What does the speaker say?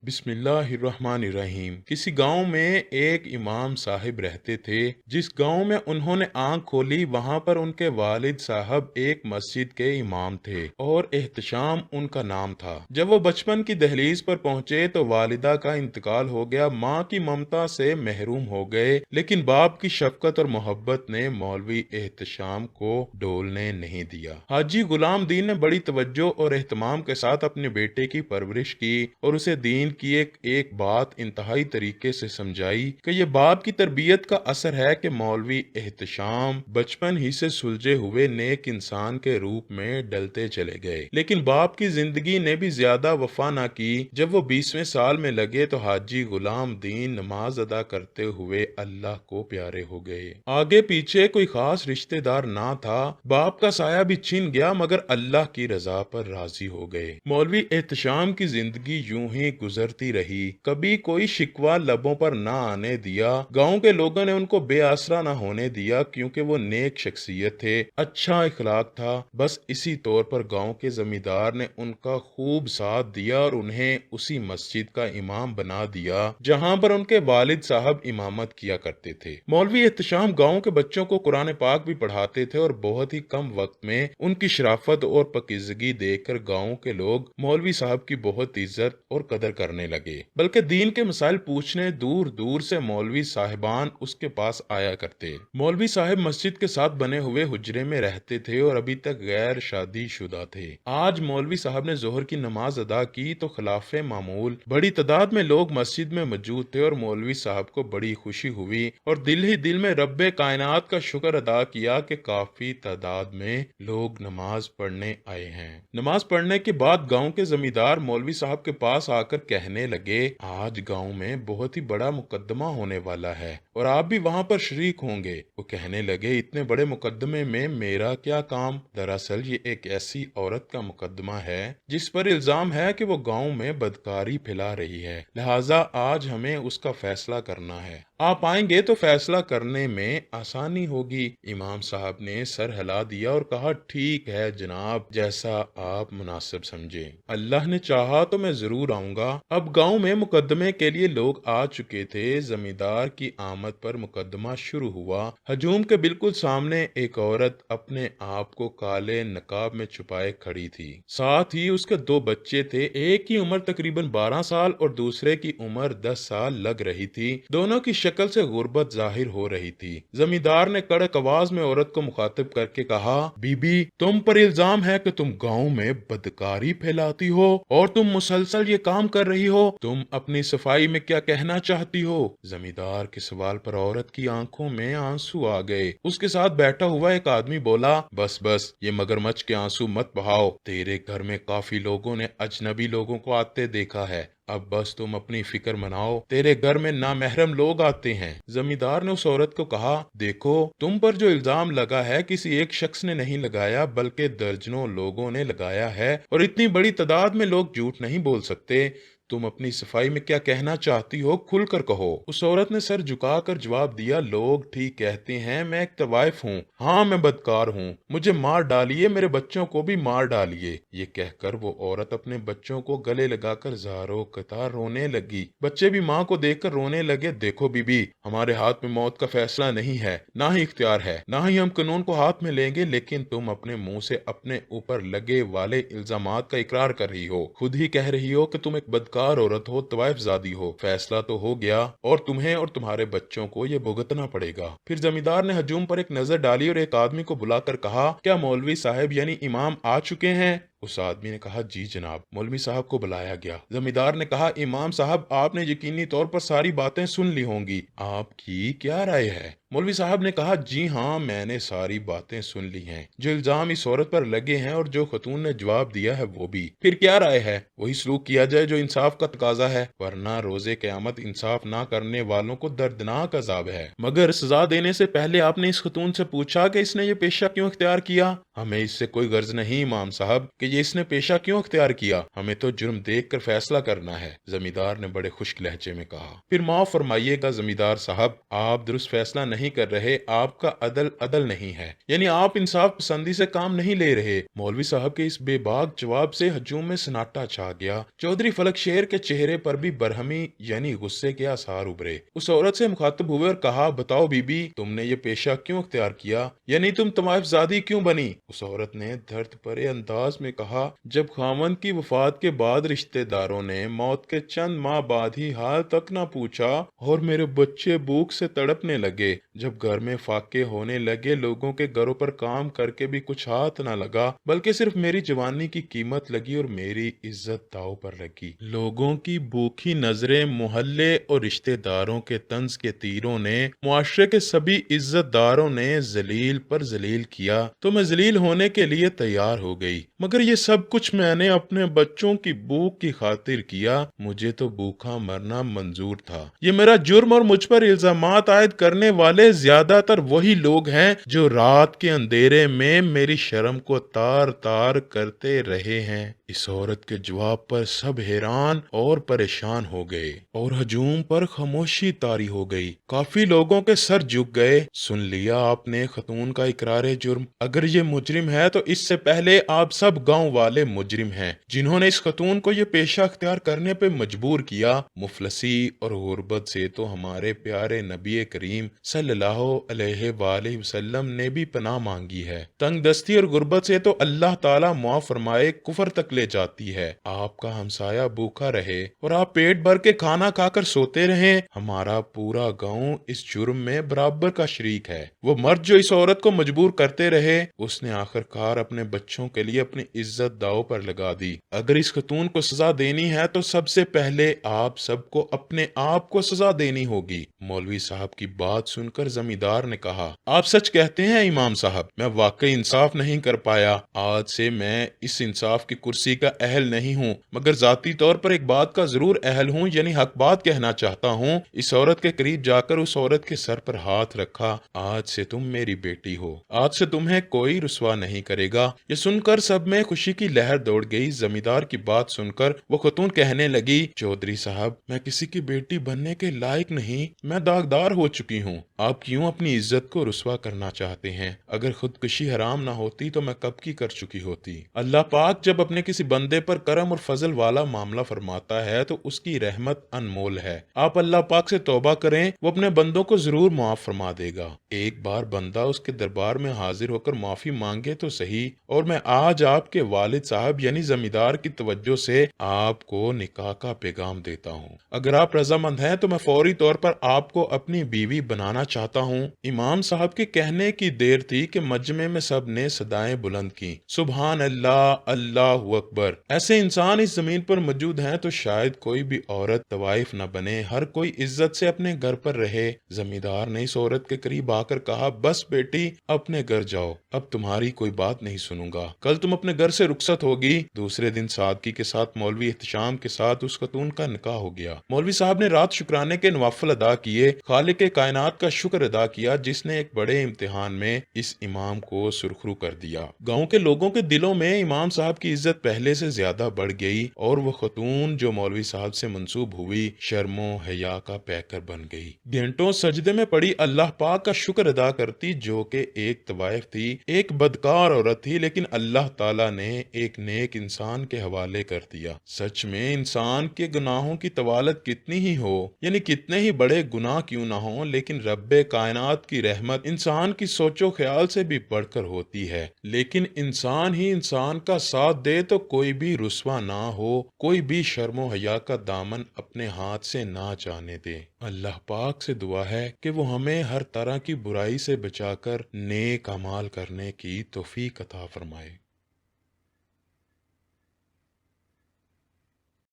بسم اللہ الرحمن الرحیم۔ کسی گاؤں میں ایک امام صاحب رہتے تھے۔ جس گاؤں میں انہوں نے آنکھ کھولی وہاں پر ان کے والد صاحب ایک مسجد کے امام تھے اور احتشام ان کا نام تھا۔ جب وہ بچپن کی دہلیز پر پہنچے تو والدہ کا انتقال ہو گیا، ماں کی ممتا سے محروم ہو گئے، لیکن باپ کی شفقت اور محبت نے مولوی احتشام کو ڈولنے نہیں دیا۔ حاجی غلام دین نے بڑی توجہ اور اہتمام کے ساتھ اپنے بیٹے کی پرورش کی اور اسے دین کی ایک بات انتہائی طریقے سے سمجھائی کہ یہ باپ کی تربیت کا اثر ہے کہ مولوی احتشام بچپن ہی سے سلجھے ہوئے نیک انسان کے روپ میں ڈلتے چلے گئے، لیکن باپ کی زندگی نے بھی زیادہ وفا نہ کی۔ جب وہ 20ویں سال میں لگے تو حاجی غلام دین نماز ادا کرتے ہوئے اللہ کو پیارے ہو گئے۔ آگے پیچھے کوئی خاص رشتہ دار نہ تھا، باپ کا سایہ بھی چھن گیا مگر اللہ کی رضا پر راضی ہو گئے۔ مولوی احتشام کی زندگی یوں ہی گزرتی رہی، کبھی کوئی شکوہ لبوں پر نہ آنے دیا۔ گاؤں کے لوگوں نے ان کو بے آسرا نہ ہونے دیا کیونکہ وہ نیک شخصیت تھے، اچھا اخلاق تھا۔ بس اسی طور پر گاؤں کے زمیندار نے ان کا خوب ساتھ دیا اور انہیں اسی مسجد کا امام بنا دیا جہاں پر ان کے والد صاحب امامت کیا کرتے تھے۔ مولوی احتشام گاؤں کے بچوں کو قرآن پاک بھی پڑھاتے تھے اور بہت ہی کم وقت میں ان کی شرافت اور پاکیزگی دیکھ کر گاؤں کے لوگ مولوی صاحب کی بہت عزت اور قدر کرنے لگے، بلکہ دین کے مسائل پوچھنے دور دور سے مولوی صاحبان اس کے پاس آیا کرتے۔ مولوی صاحب مسجد کے ساتھ بنے ہوئے حجرے میں رہتے تھے اور ابھی تک غیر شادی شدہ تھے۔ آج مولوی صاحب نے ظہر کی نماز ادا کی تو خلاف معمول بڑی تعداد میں لوگ مسجد میں موجود تھے اور مولوی صاحب کو بڑی خوشی ہوئی اور دل ہی دل میں رب کائنات کا شکر ادا کیا کہ کافی تعداد میں لوگ نماز پڑھنے آئے ہیں۔ نماز پڑھنے کے بعد گاؤں کے زمیندار مولوی صاحب کے پاس آ کر کہنے لگے، آج گاؤں میں بہت ہی بڑا مقدمہ ہونے والا ہے اور آپ بھی وہاں پر شریک ہوں گے۔ وہ کہنے لگے، اتنے بڑے مقدمے میں میرا کیا کام؟ دراصل یہ ایک ایسی عورت کا مقدمہ ہے جس پر الزام ہے کہ وہ گاؤں میں بدکاری پھیلا رہی ہے، لہٰذا آج ہمیں اس کا فیصلہ کرنا ہے۔ آپ آئیں گے تو فیصلہ کرنے میں آسانی ہوگی۔ امام صاحب نے سر ہلا دیا اور کہا، ٹھیک ہے جناب، جیسا آپ مناسب سمجھیں۔ اللہ نے چاہا تو میں ضرور آؤں گا۔ اب گاؤں میں مقدمے کے لیے لوگ آ چکے تھے۔ زمیندار کی آمد پر مقدمہ شروع ہوا۔ ہجوم کے بالکل سامنے ایک عورت اپنے آپ کو کالے نقاب میں چھپائے کھڑی تھی، ساتھ ہی اس کے دو بچے تھے، ایک کی عمر تقریباً 12 سال اور دوسرے کی عمر 10 سال لگ رہی تھی۔ دونوں کی شکل سے غربت ظاہر ہو رہی تھی۔ زمیندار نے کڑک آواز میں عورت کو مخاطب کر کے کہا، بی بی، تم پر الزام ہے کہ تم گاؤں میں بدکاری پھیلاتی ہو اور تم مسلسل یہ کام کر رہی ہو، تم اپنی صفائی میں کیا کہنا چاہتی ہو؟ زمیندار کے سوال پر عورت کی آنکھوں میں آنسو آ گئے۔ اس کے ساتھ بیٹھا ہوا ایک آدمی بولا، بس بس، یہ مگرمچھ کے آنسو مت بہاؤ، تیرے گھر میں کافی لوگوں نے اجنبی لوگوں کو آتے دیکھا ہے، اب بس تم اپنی فکر مناؤ، تیرے گھر میں نامحرم لوگ آتے ہیں۔ زمیندار نے اس عورت کو کہا، دیکھو، تم پر جو الزام لگا ہے کسی ایک شخص نے نہیں لگایا بلکہ درجنوں لوگوں نے لگایا ہے اور اتنی بڑی تعداد میں لوگ جھوٹ نہیں بول سکتے۔ تم اپنی صفائی میں کیا کہنا چاہتی ہو، کھل کر کہو۔ اس عورت نے سر جھکا کر جواب دیا، لوگ ٹھیک کہتے ہیں، میں ایک طوائف ہوں، ہاں میں بدکار ہوں، مجھے مار ڈالیے، میرے بچوں کو بھی مار ڈالیے۔ یہ کہہ کر وہ عورت اپنے بچوں کو گلے لگا کر زاروں قطار رونے لگی۔ بچے بھی ماں کو دیکھ کر رونے لگے۔ دیکھو بی بی، ہمارے ہاتھ میں موت کا فیصلہ نہیں ہے، نہ ہی اختیار ہے، نہ ہی ہم قانون کو ہاتھ میں لیں گے، لیکن تم اپنے منہ سے اپنے اوپر لگے والے الزامات کا اقرار کر رہی ہو، خود ہی کہہ رہی ہو کہ تم ایک بدکار عورت ہو، طوائف زادی ہو، فیصلہ تو ہو گیا اور تمہیں اور تمہارے بچوں کو یہ بھگتنا پڑے گا۔ پھر زمیندار نے ہجوم پر ایک نظر ڈالی اور ایک آدمی کو بلا کر کہا، کیا مولوی صاحب یعنی امام آ چکے ہیں؟ اس آدمی نے کہا، جی جناب۔ مولوی صاحب کو بلایا گیا۔ زمیندار نے کہا، امام صاحب، آپ نے یقینی طور پر ساری باتیں سن لی ہوں گی، آپ کی کیا رائے ہے؟ مولوی صاحب نے کہا، جی ہاں، میں نے ساری باتیں سن لی ہیں، جو الزام اس عورت پر لگے ہیں اور جو خاتون نے جواب دیا ہے وہ بھی۔ پھر کیا رائے ہے؟ وہی سلوک کیا جائے جو انصاف کا تقاضا ہے، ورنہ روز قیامت انصاف نہ کرنے والوں کو دردناک عذاب ہے۔ مگر سزا دینے سے پہلے آپ نے اس خاتون سے پوچھا کہ اس نے یہ پیشہ کیوں اختیار کیا؟ ہمیں اس سے کوئی غرض نہیں امام صاحب کہ یہ اس نے پیشہ کیوں اختیار کیا؟ ہمیں تو جرم دیکھ کر فیصلہ کرنا ہے، زمیندار نے بڑے خشک لہجے میں کہا۔ پھر معاف فرمائیے گا زمیندار صاحب، آپ درست فیصلہ نہیں کر رہے، آپ کا عدل نہیں ہے، یعنی آپ انصاف پسندی سے کام نہیں لے رہے۔ مولوی صاحب کے اس بے باک جواب سے ہجوم میں سناٹا چھا گیا۔ چودھری فلک شیر کے چہرے پر بھی برہمی یعنی غصے کے آثار ابھرے۔ اس عورت سے مخاطب ہوئے اور کہا، بتاؤ بی بی، تم نے یہ پیشہ کیوں اختیار کیا؟ یعنی تم طوائف زادی کیوں بنی؟ اس عورت نے درد بھرے انداز میں کہا، جب خاوند کی وفات کے بعد رشتہ داروں نے موت کے چند ماہ بعد ہی حال تک نہ پوچھا اور میرے بچے بھوک سے تڑپنے لگے، جب گھر میں فاقے ہونے لگے، لوگوں کے گھروں پر کام کر کے بھی کچھ ہاتھ نہ لگا، بلکہ صرف میری جوانی کی قیمت لگی اور میری عزت داؤ پر لگی۔ لوگوں کی بھوکی نظریں، محلے اور رشتہ داروں کے طنز کے تیروں نے، معاشرے کے سبھی عزت داروں نے ذلیل پر ذلیل کیا تو میں ذلیل ہونے کے لیے تیار ہو گئی، مگر یہ سب کچھ میں نے اپنے بچوں کی بھوک کی خاطر کیا۔ مجھے تو بھوکا مرنا منظور تھا۔ یہ میرا جرم اور مجھ پر الزامات عائد کرنے والے زیادہ تر وہی لوگ ہیں جو رات کے اندھیرے میں میری شرم کو تار تار کرتے رہے ہیں۔ اس عورت کے جواب پر سب حیران اور پریشان ہو گئے اور ہجوم پر خاموشی طاری ہو گئی۔ کافی لوگوں کے سر جھک گئے۔ سن لیا آپ نے خاتون کا اقرار جرم؟ اگر یہ مجرم ہے تو اس سے پہلے آپ سب گاؤں والے مجرم ہیں جنہوں نے اس خاتون کو یہ پیشہ اختیار کرنے پہ مجبور کیا۔ مفلسی اور غربت سے تو ہمارے پیارے نبی کریم صلی اللہ علیہ وآلہ وسلم نے بھی پناہ مانگی ہے۔ تنگ دستی اور غربت سے تو اللہ تعالیٰ معاف فرمائے کفر تک لے جاتی ہے۔ آپ کا ہمسایہ بھوکا رہے اور آپ پیٹ بھر کے کھانا کھا کر سوتے رہیں، ہمارا پورا گاؤں اس جرم میں برابر کا شریک ہے۔ وہ مرد جو اس عورت کو مجبور کرتے رہے، اس نے آخر کار اپنے بچوں کے لیے اپنی عزت داؤ پر لگا دی۔ اگر اس خاتون کو سزا دینی ہے تو سب سے پہلے آپ سب کو اپنے آپ کو سزا دینی ہوگی۔ مولوی صاحب کی بات سن کر زمیندار نے کہا، آپ سچ کہتے ہیں امام صاحب، میں واقعی انصاف نہیں کر پایا۔ آج سے میں اس انصاف کی کرسی کا اہل نہیں ہوں، مگر ذاتی طور پر ایک بات کا ضرور اہل ہوں، یعنی حق بات کہنا چاہتا ہوں۔ اس عورت کے قریب جا کر اس عورت کے سر پر ہاتھ رکھا، آج سے تم میری بیٹی ہو، آج سے تمہیں کوئی رسوا نہیں کرے گا۔ یہ سن کر سب میں خوشی کی لہر دوڑ گئی۔ زمیندار کی بات سن کر وہ خاتون کہنے لگی، چودھری صاحب، میں کسی کی بیٹی بننے کے لائق نہیں، میں داغدار ہو چکی ہوں۔ آپ کیوں اپنی عزت کو رسوا کرنا چاہتے ہیں؟ اگر خودکشی حرام نہ ہوتی تو میں کب کی کر چکی ہوتی۔ اللہ پاک جب اپنے کسی بندے پر کرم اور فضل والا معاملہ فرماتا ہے تو اس کی رحمت انمول ہے۔ آپ اللہ پاک سے توبہ کریں، وہ اپنے بندوں کو ضرور معاف فرما دے گا۔ ایک بار بندہ اس کے دربار میں حاضر ہو کر معافی مانگے تو صحیح، اور میں آج آپ کے والد صاحب یعنی زمیندار کی توجہ سے آپ کو نکاح کا پیغام دیتا ہوں۔ اگر آپ رضامند ہیں تو میں فوری طور پر آپ کو اپنی بیوی بنانا چاہتا ہوں۔ امام صاحب کے کہنے کی دیر تھی کہ مجمع میں سب نے صدائیں بلند کی، سبحان اللہ، اللہ اکبر۔ ایسے انسان اس زمین پر موجود ہیں تو شاید کوئی بھی عورت طوائف نہ بنے، ہر کوئی عزت سے اپنے گھر پر رہے۔ زمیندار نے اس عورت کے قریب آ کر کہا، بس بیٹی، اپنے گھر جاؤ، اب تمہاری کوئی بات نہیں سنوں گا، کل تم اپنے گھر سے رخصت ہوگی۔ دوسرے دن سادگی کے ساتھ مولوی احتشام کے ساتھ اس خاتون کا نکاح ہو گیا۔ مولوی صاحب نے رات شکرانے کے نوافل ادا کیے، خالق کائنات کا شکر ادا کیا جس نے ایک بڑے امتحان میں اس امام کو سرخرو کر دیا۔ گاؤں کے لوگوں کے دلوں میں امام صاحب کی عزت پہلے سے زیادہ بڑھ گئی اور وہ خاتون جو مولوی صاحب سے منسوب ہوئی شرم و حیا کا پیکر بن گئی۔ گھنٹوں سجدے میں پڑی اللہ پاک کا شکر ادا کرتی جو کہ ایک طوائف تھی، ایک بدکار عورت تھی، لیکن اللہ تعالیٰ نے ایک نیک انسان کے حوالے کر دیا۔ سچ میں انسان کے گناہوں کی طوالت کتنی ہی ہو، یعنی کتنے ہی بڑے گناہ کیوں نہ ہوں، لیکن رب کائنات کی رحمت انسان کی سوچ و خیال سے بھی بڑھ کر ہوتی ہے۔ لیکن انسان ہی انسان کا ساتھ دے تو کوئی بھی رسوا نہ ہو، کوئی بھی شرم و حیا کا دامن اپنے ہاتھ سے نہ جانے دے۔ اللہ پاک سے دعا ہے کہ وہ ہمیں ہر طرح کی برائی سے بچا کر نیک اعمال کرنے کی توفیق عطا فرمائے۔